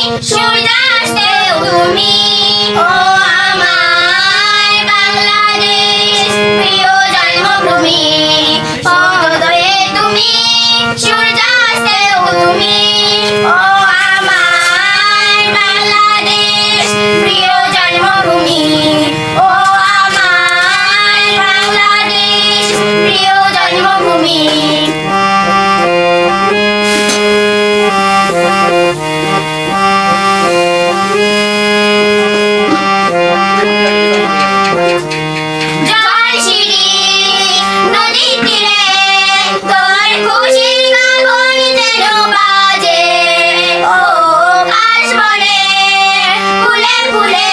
সূর্যাস্তেও তুমি, ও আমার বাংলাদেশ প্রিয় জন্মভূমি। সূর্যোদয়ে তুমি, সূর্যাস্তেও তুমি, ও আমার বাংলাদেশ প্রিয় জন্মভূমি। ও আমার বাংলাদেশ প্রিয় জন্মভূমি। জলশিরি নদীর তীরে তোর খুশির গান যেন বাজে, ও কাশবনে ফুলে ফুলে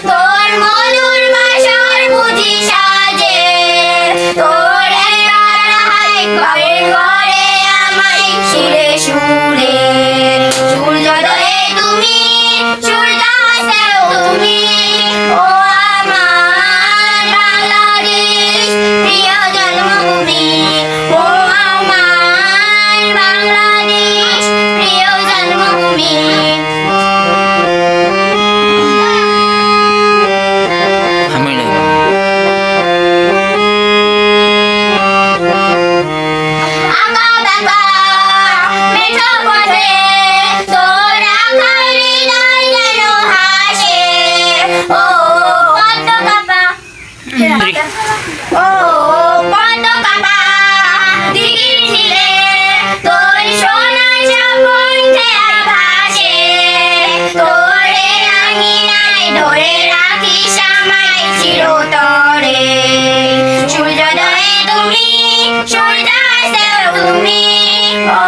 তোর মধুর বাসর বুঝি সাজে। তোর একবার হাই ঘরে ঘরে আমায় সুরে সুরে। সূর্যোদয়ে তুমি, সূর্যাস্তেও তুমি, ও আমার বাংলাদেশ প্রিয় জন্মভূমি। ও আমার বাংলাদেশ প্রিয় জন্মভূমি। আঁকা বাঁকা মেঠো পথে তোর আঁকার হৃদয় যেন হাসে, ও পদ্ম কাপা, ও পদ্ম কাপা দিঘির তীরে তোর সোনার স্বপন খেয়া ভাসে। তোরে আঙিনায় ধরে রাখিস আমায় চিরতরে। সূর্যোদয়ে তুমি, সূর্যাস্তেও তুমি, ও